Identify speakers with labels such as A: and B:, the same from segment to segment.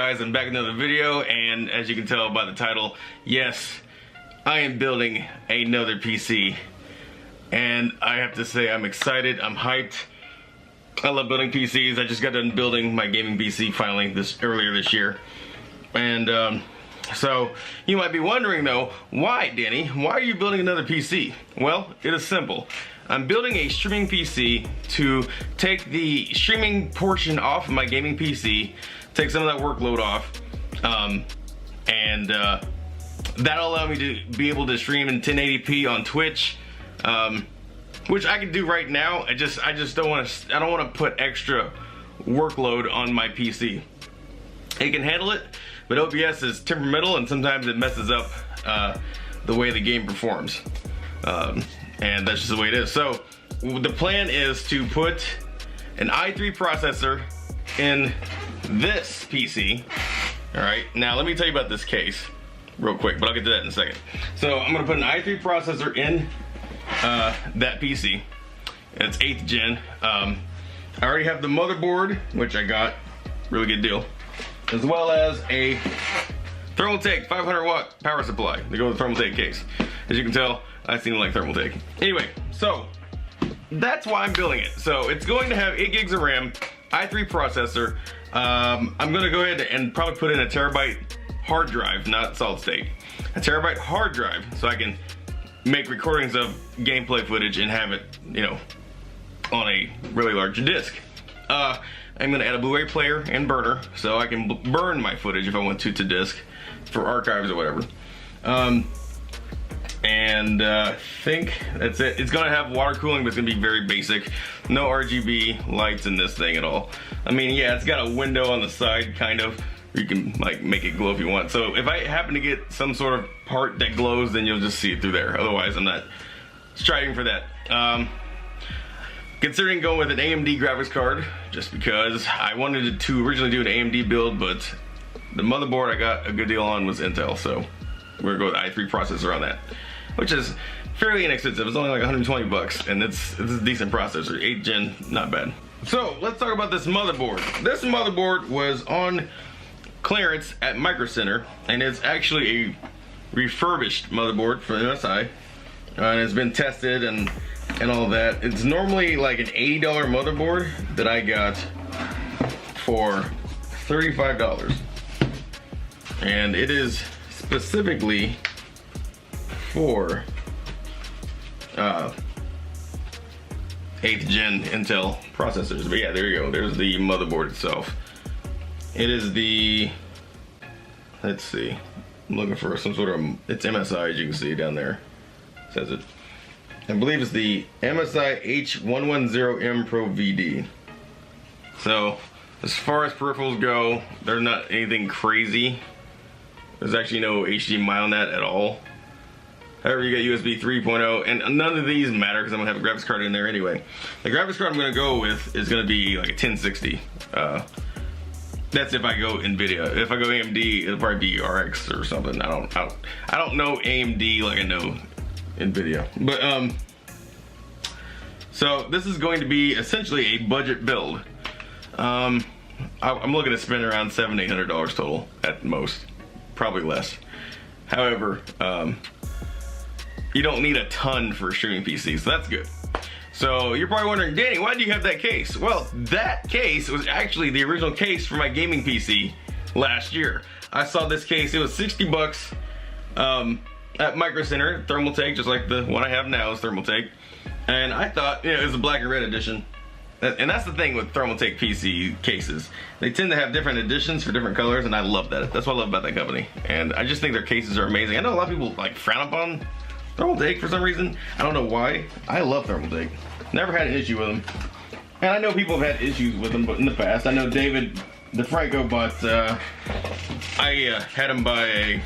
A: guys? I'm back with another video, and as you can tell by the title, yes, I am building another PC. And I have to say, I'm excited, I'm hyped. I love building PCs. I just got done building my gaming PC finally earlier this year. And so you might be wondering though, why, Danny? Why are you building another PC? Well, it is simple. I'm building a streaming PC to take the streaming portion off of my gaming PC, take some of that workload off, and that'll allow me to be able to stream in 1080p on Twitch, which I can do right now. I just don't want to put extra workload on my PC. It can handle it, but OBS is temperamental and sometimes it messes up the way the game performs. And that's just the way it is. So the plan is to put an i3 processor in this PC. All right, now let me tell you about this case real quick, but I'll get to that in a second. So I'm gonna put an i3 processor in that PC. It's 8th gen. I already have the motherboard, which I got, really good deal, as well as a Thermaltake 500 watt power supply to go with the Thermaltake case. As you can tell, I seem to like Thermaltake. Anyway, so that's why I'm building it. So it's going to have 8 gigs of RAM, i3 processor. I'm gonna go ahead and probably put in a terabyte hard drive, not solid state. A terabyte hard drive, so I can make recordings of gameplay footage and have it, you know, on a really large disc. I'm gonna add a Blu-ray player and burner, so I can burn my footage if I want to disc for archives or whatever. And I think that's it. It's gonna have water cooling, but it's gonna be very basic. No RGB lights in this thing at all. I mean, yeah, it's got a window on the side, kind of. You can like make it glow if you want. So if I happen to get some sort of part that glows, then you'll just see it through there. Otherwise, I'm not striving for that. Considering going with an AMD graphics card, just because I wanted to originally do an AMD build, but the motherboard I got a good deal on was Intel, so we're gonna go with i3 processor on that, which is fairly inexpensive. It's only like 120 bucks, and it's a decent processor. 8th gen, not bad. So let's talk about this motherboard. This motherboard was on clearance at Micro Center, and it's actually a refurbished motherboard from MSI, and it's been tested and all that. It's normally like an $80 motherboard that I got for $35, and it is specifically for 8th gen Intel processors. But yeah, there you go. There's the motherboard itself. It is the, let's see, I'm looking for some sort of, it's MSI, as you can see down there. It says it. I believe it's the MSI H110M Pro VD. So as far as peripherals go, they're not anything crazy. There's actually no HDMI on that at all. However, you got USB 3.0, and none of these matter because I'm gonna have a graphics card in there anyway. The graphics card I'm gonna go with is gonna be like a 1060. That's if I go NVIDIA. If I go AMD, it'll probably be RX or something. I don't know AMD like I know NVIDIA. But so this is going to be essentially a budget build. I'm looking to spend around $700-800 total at most, probably less. However, you don't need a ton for a streaming PC, so that's good. So you're probably wondering, Danny, why do you have that case? Well, that case was actually the original case for my gaming PC last year. I saw this case, it was 60 bucks at Micro Center, Thermaltake, just like the one I have now is Thermaltake. And I thought, you know, it was a black and red edition. And that's the thing with Thermaltake PC cases. They tend to have different editions for different colors, and I love that. That's what I love about that company. And I just think their cases are amazing. I know a lot of people like frown upon Thermaltake for some reason. I don't know why. I love Thermaltake. Never had an issue with them. And I know people have had issues with them, but in the past, I know David DeFranco bought, I had him buy a,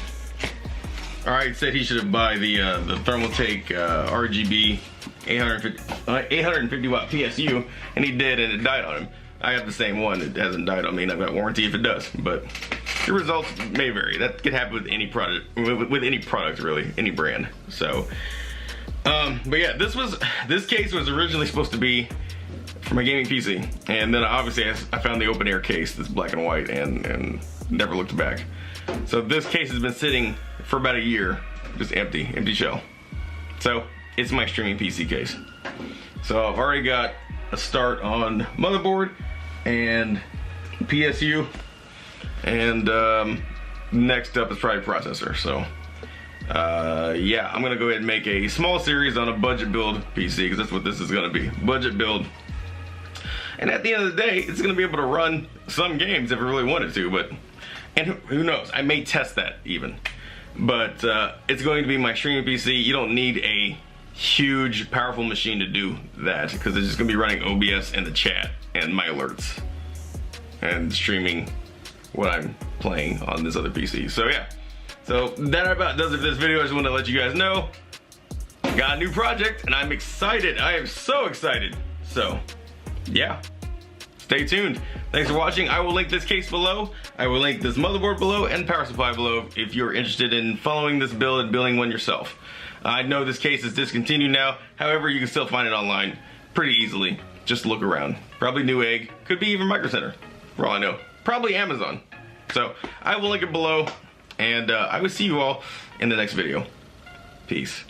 A: or I said he should have buy the Thermaltake RGB 850 watt PSU, and he did, and it died on him. I have the same one. It hasn't died on me, and I've got warranty if it does, but the results may vary. That could happen with any product, with any product really, any brand. So, but yeah, this case was originally supposed to be for my gaming PC, and then obviously I found the open air case that's black and white, and never looked back. So this case has been sitting for about a year, just empty shell. So it's my streaming PC case. So I've already got a start on motherboard and PSU, and next up is probably processor. So yeah, I'm gonna go ahead and make a small series on a budget build PC, because that's what this is gonna be, budget build. And at the end of the day, it's gonna be able to run some games if it really wanted to, but, and who knows, I may test that even. But it's going to be my streaming PC. You don't need a huge, powerful machine to do that, because it's just gonna be running OBS and the chat and my alerts and streaming what I'm playing on this other PC. So yeah, so that about does it for this video. I just want to let you guys know, got a new project and I'm excited. I am so excited. So yeah, stay tuned. Thanks for watching. I will link this case below. I will link this motherboard below and power supply below if you're interested in following this build and building one yourself. I know this case is discontinued now. However, you can still find it online pretty easily. Just look around. Probably Newegg, could be even Micro Center, for all I know. Probably Amazon. So I will link it below, and I will see you all in the next video. Peace.